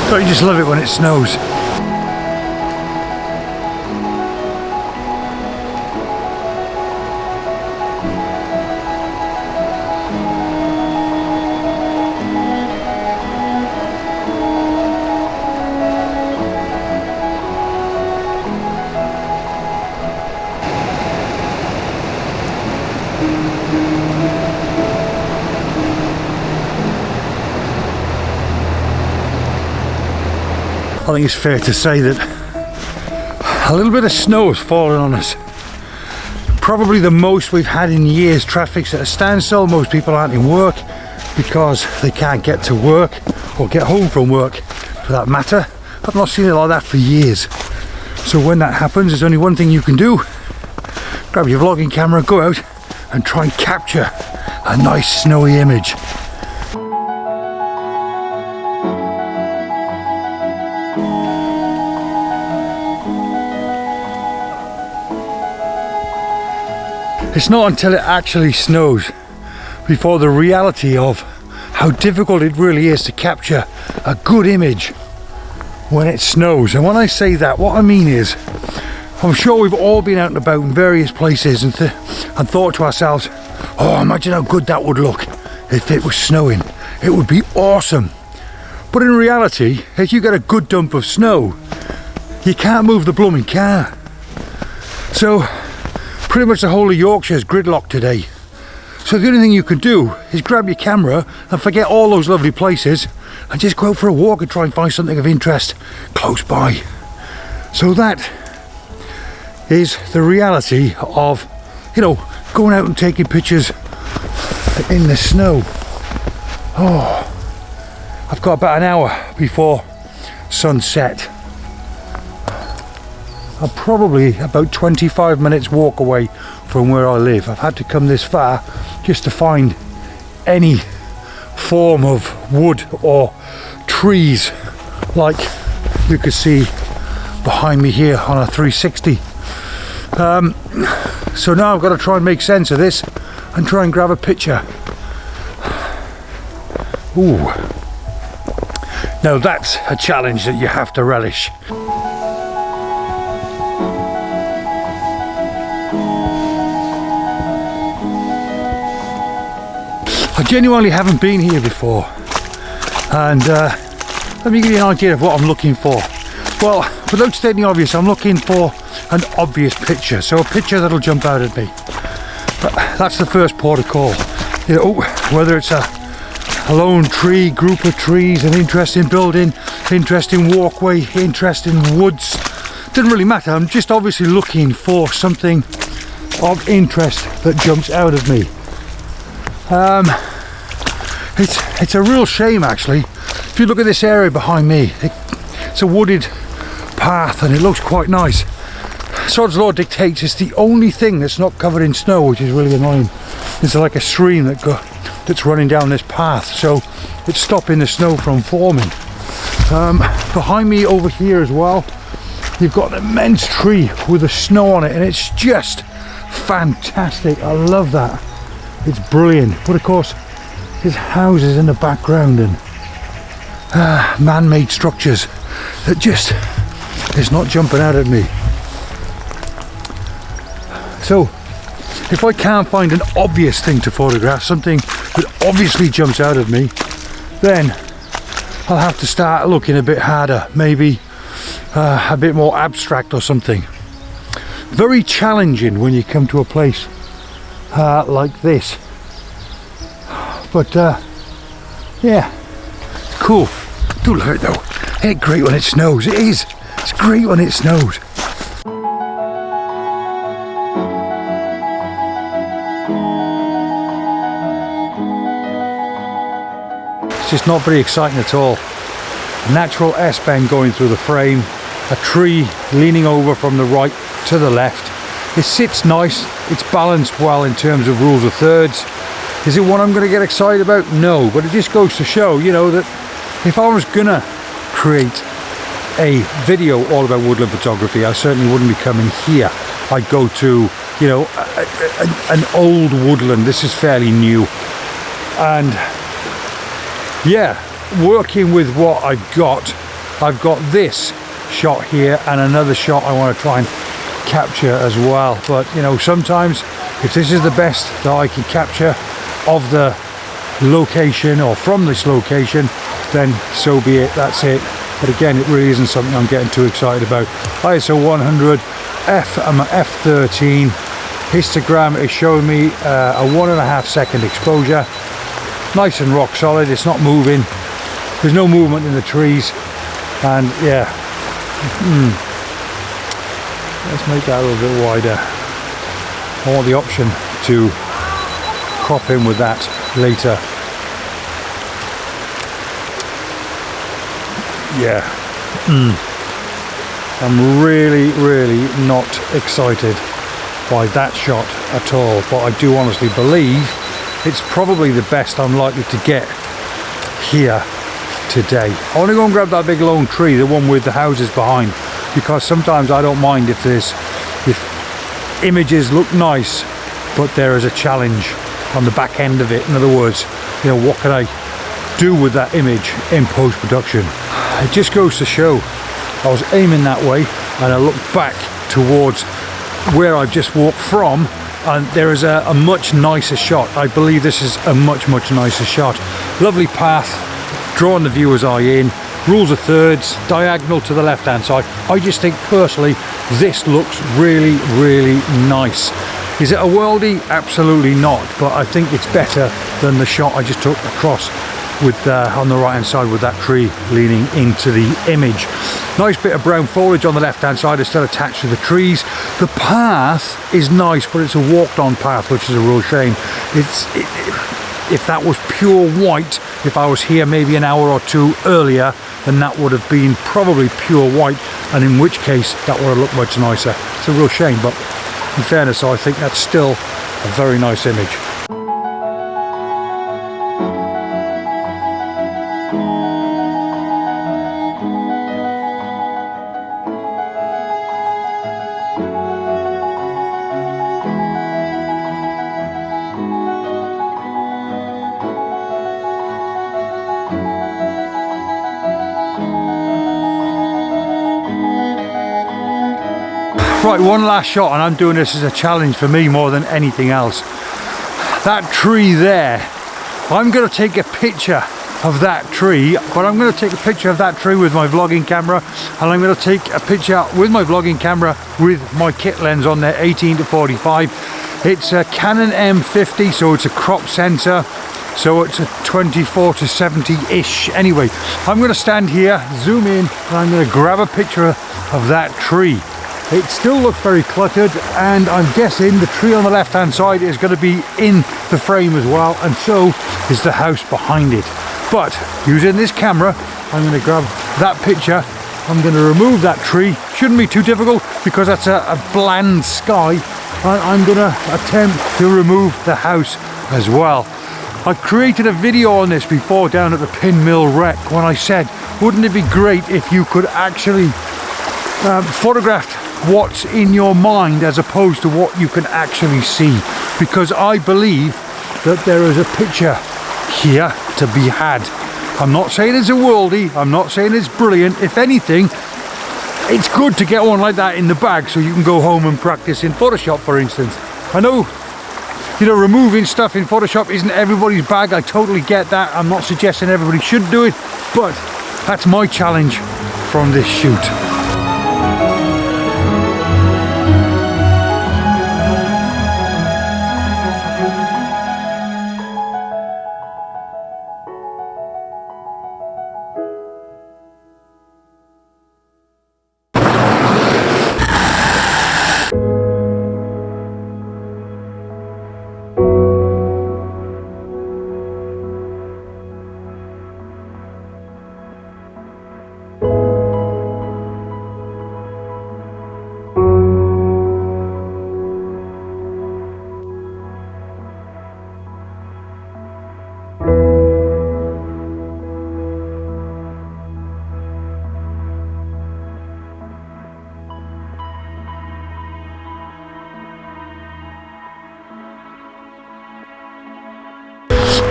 Don't you just love it when it snows? I think it's fair to say that a little bit of snow has fallen on us. Probably the most we've had in years. Traffic's at a standstill. Most people aren't in work because they can't get to work or get home from work for that matter. I've not seen it like that for years. So when that happens, there's only one thing you can do. Grab your vlogging camera, go out and try and capture a nice snowy image. It's not until it actually snows before the reality of how difficult it really is to capture a good image when it snows. And when I say that, what I mean is, I'm sure we've all been out and about in various places and thought to ourselves, oh, imagine how good that would look if it was snowing. It would be awesome. But in reality, if you get a good dump of snow, you can't move the blooming car. So pretty much the whole of Yorkshire is gridlocked today. So the only thing you can do is grab your camera and forget all those lovely places and just go out for a walk and try and find something of interest close by. So that is the reality of, you know, going out and taking pictures in the snow. Oh, I've got about an hour before sunset. I'm probably about 25 minutes walk away from where I live. I've had to come this far just to find any form of wood or trees like you can see behind me here on a 360. So now I've got to try and make sense of this and try and grab a picture. Ooh. Now that's a challenge that you have to relish. I genuinely haven't been here before, and let me give you an idea of what I'm looking for. Well, without stating the obvious, I'm looking for an obvious picture, so a picture that'll jump out at me. But that's the first port of call. You know, whether it's a lone tree, group of trees, an interesting building, interesting walkway, interesting woods, doesn't really matter. I'm just obviously looking for something of interest that jumps out at me. It's a real shame actually. If you look at this area behind me, it's a wooded path and it looks quite nice. Sod's law dictates it's the only thing that's not covered in snow, which is really annoying. It's like a stream that's running down this path, so it's stopping the snow from forming. Behind me over here as well, you've got an immense tree with the snow on it, and it's just fantastic. I love that. It's brilliant. But of course, there's houses in the background and man-made structures that just is not jumping out at me. So if I can't find an obvious thing to photograph, something that obviously jumps out at me, then I'll have to start looking a bit harder, maybe a bit more abstract or something. Very challenging when you come to a place like this, but yeah, it's cool. Do look at it though. It's great when it snows. It is. It's great when it snows. It's just not very exciting at all. A natural S-bend going through the frame, a tree leaning over from the right to the left. It sits nice, it's balanced well in terms of rules of thirds. Is it one I'm going to get excited about? No, but it just goes to show, you know, that if I was going to create a video all about woodland photography, I certainly wouldn't be coming here. I'd go to, you know, an old woodland. This is fairly new. And yeah, working with what I've got I've got this shot here and another shot I want to try and capture as well. But you know, sometimes if this is the best that I can capture of the location or from this location, then so be it, that's it. But again, it really isn't something I'm getting too excited about. ISO 100, I'm at f13. Histogram is showing me a 1.5 second exposure. Nice and rock solid, it's not moving. There's no movement in the trees. And yeah, let's make that a little bit wider. I want the option to crop in with that later. Yeah, I'm really not excited by that shot at all, but I do honestly believe it's probably the best I'm likely to get here today. I want to go and grab that big lone tree, the one with the houses behind, because sometimes I don't mind if images look nice but there is a challenge on the back end of it. In other words, you know, what can I do with that image in post-production? It just goes to show I was aiming that way and I looked back towards where I've just walked from, and there is a much nicer shot. I believe this is a much nicer shot. Lovely path, drawing the viewer's eye in, rules of thirds, diagonal to the left hand side. I just think personally this looks really nice. Is it a worldie? Absolutely not, but I think it's better than the shot I just took across with on the right hand side with that tree leaning into the image. Nice bit of brown foliage on the left hand side is still attached to the trees. The path is nice, but it's a walked on path, which is a real shame. If that was pure white, if I was here maybe an hour or two earlier, then that would have been probably pure white, and in which case that would have looked much nicer. It's a real shame, but in fairness, I think that's still a very nice image. Right, one last shot, and I'm doing this as a challenge for me more than anything else. That tree there, I'm going to take a picture of that tree, but I'm going to take a picture of that tree with my vlogging camera, and I'm going to take a picture with my vlogging camera with my kit lens on there, 18 to 45. It's a Canon M50, so it's a crop sensor, so it's a 24 to 70-ish. Anyway, I'm going to stand here, zoom in, and I'm going to grab a picture of that tree. It still looks very cluttered, and I'm guessing the tree on the left hand side is going to be in the frame as well, and so is the house behind it. But using this camera, I'm going to grab that picture, I'm going to remove that tree. Shouldn't be too difficult because that's a bland sky, and I'm going to attempt to remove the house as well. I've created a video on this before down at the Pin Mill Wreck when I said, wouldn't it be great if you could actually photograph what's in your mind as opposed to what you can actually see, because I believe that there is a picture here to be had. I'm not saying it's a worldie, I'm not saying it's brilliant. If anything, it's good to get one like that in the bag so you can go home and practice in Photoshop, for instance. I know, you know, removing stuff in Photoshop isn't everybody's bag, I totally get that. I'm not suggesting everybody should do it, but that's my challenge from this shoot.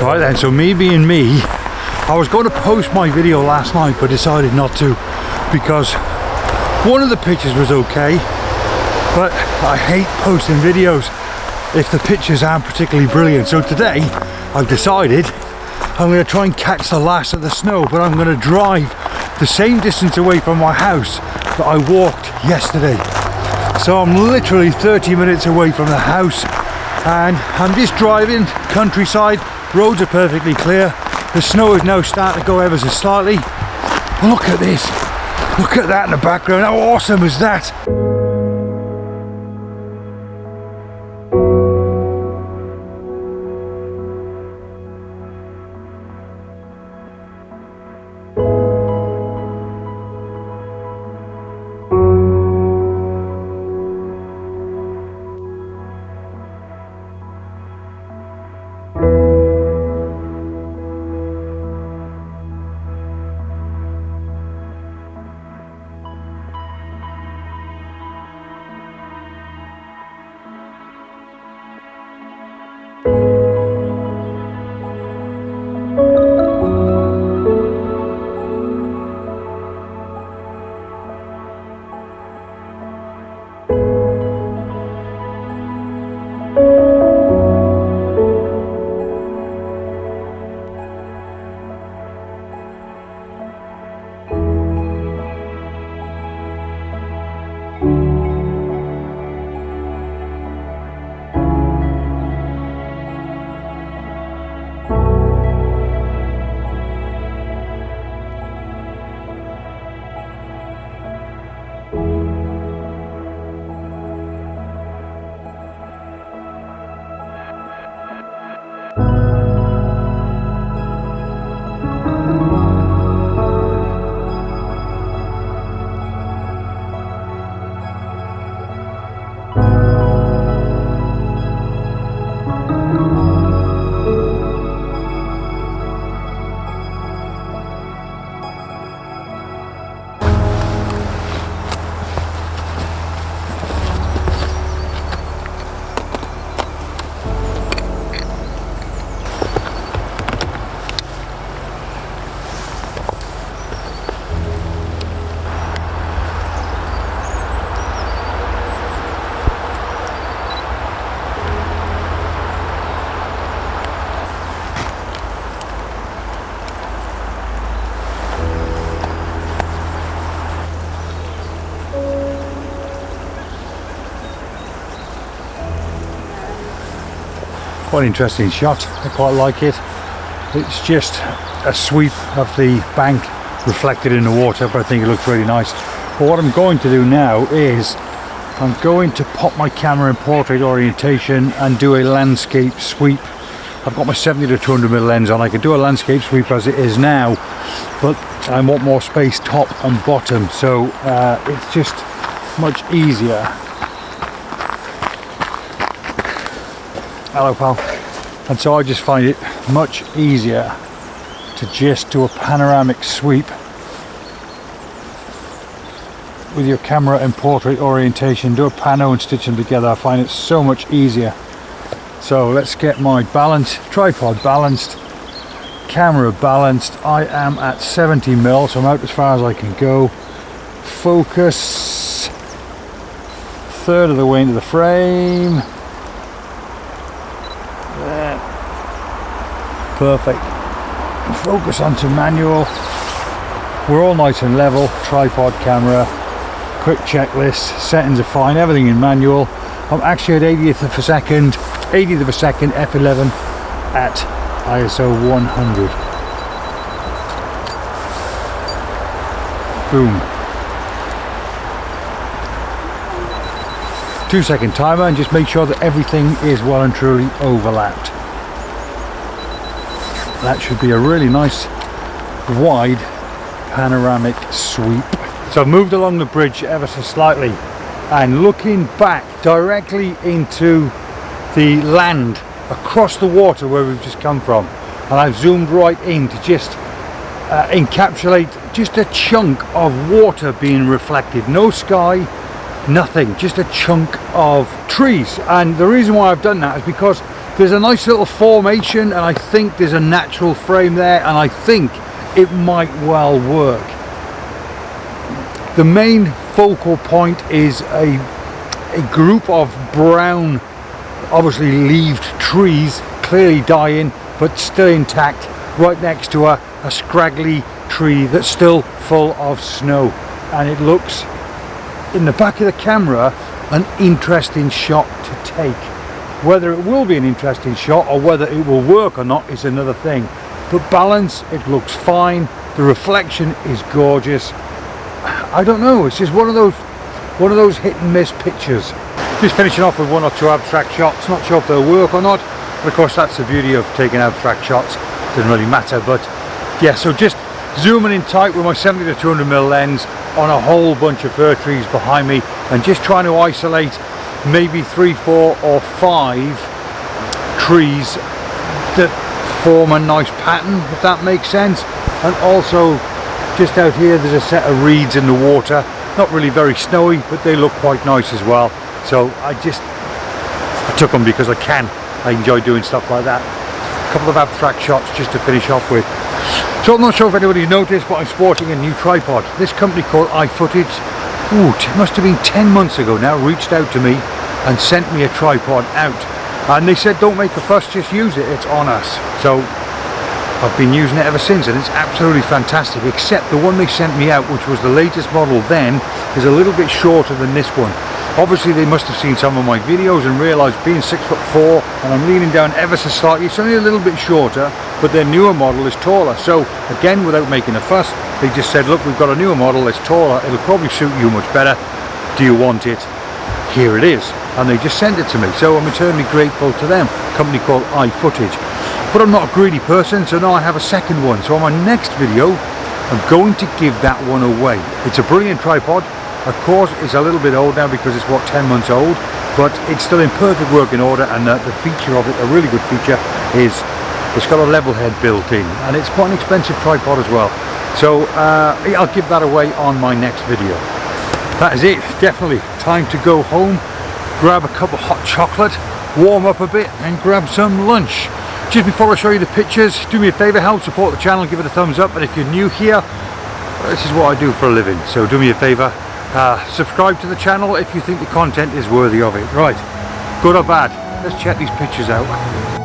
Right then, so me being me, I was going to post my video last night but decided not to, because one of the pictures was okay, but I hate posting videos if the pictures aren't particularly brilliant. So today I've decided I'm going to try and catch the last of the snow, but I'm going to drive the same distance away from my house that I walked yesterday. So I'm literally 30 minutes away from the house, and I'm just driving countryside. Roads are perfectly clear. The snow is now starting to go ever so slightly. Look at this. Look at that in the background. How awesome is that? Quite an interesting shot. I quite like it. It's just a sweep of the bank reflected in the water, but I think it looks really nice. But what I'm going to do now is I'm going to pop my camera in portrait orientation and do a landscape sweep. I've got my 70 to 200mm lens on. I can do a landscape sweep as it is now, but I want more space top and bottom, so it's just much easier. Hello, pal. And so I just find it much easier to just do a panoramic sweep with your camera in portrait orientation, do a pano and stitch them together. I find it so much easier. So let's get my balance, tripod balanced, camera balanced. I am at 70mm, so I'm out as far as I can go. Focus, third of the way into the frame. There. Perfect. Focus onto manual. We're all nice and level. Tripod camera. Quick checklist. Settings are fine. Everything in manual. I'm actually at 80th of a second f11 at ISO 100. Boom. 2-second timer, and just make sure that everything is well and truly overlapped. That should be a really nice wide panoramic sweep. So I've moved along the bridge ever so slightly, and looking back directly into the land across the water where we've just come from, and I've zoomed right in to just encapsulate just a chunk of water being reflected. No sky, nothing, just a chunk of trees. And the reason why I've done that is because there's a nice little formation, and I think there's a natural frame there, and I think it might well work. The main focal point is a group of brown, obviously leaved trees, clearly dying but still intact, right next to a scraggly tree that's still full of snow. And it looks, in the back of the camera, an interesting shot to take. Whether it will be an interesting shot or whether it will work or not is another thing. But balance, it looks fine. The reflection is gorgeous. I don't know, it's just one of those hit and miss pictures. Just finishing off with one or two abstract shots. Not sure if they'll work or not, but of course that's the beauty of taking abstract shots. Doesn't really matter. But yeah, so just zooming in tight with my 70 to 200mm lens on a whole bunch of fir trees behind me, and just trying to isolate maybe 3, 4 or 5 trees that form a nice pattern, if that makes sense. And also just out here there's a set of reeds in the water, not really very snowy, but they look quite nice as well. So I took them because I can. I enjoy doing stuff like that. A couple of abstract shots just to finish off with. So I'm not sure if anybody's noticed, but I'm sporting a new tripod. This company called iFootage, it must have been 10 months ago now, reached out to me and sent me a tripod out. And they said, don't make a fuss, just use it, it's on us. So I've been using it ever since, and it's absolutely fantastic, except the one they sent me out, which was the latest model then, is a little bit shorter than this one. Obviously they must have seen some of my videos and realised being 6'4" and I'm leaning down ever so slightly, it's only a little bit shorter, but their newer model is taller. So again, without making a fuss, they just said, look, we've got a newer model, it's taller, it'll probably suit you much better. Do you want it? Here it is. And they just sent it to me, so I'm eternally grateful to them. A company called iFootage. But I'm not a greedy person, so now I have a second one. So on my next video, I'm going to give that one away. It's a brilliant tripod. Of course, it's a little bit old now because it's, what, 10 months old, but it's still in perfect working order, and the feature of it, a really good feature, is it's got a level head built in, and it's quite an expensive tripod as well. So I'll give that away on my next video. That is it, definitely time to go home, grab a cup of hot chocolate, warm up a bit, and grab some lunch. Just before I show you the pictures, do me a favour, help support the channel, give it a thumbs up, and if you're new here, this is what I do for a living, so do me a favour, subscribe to the channel if you think the content is worthy of it. Right, good or bad, let's check these pictures out.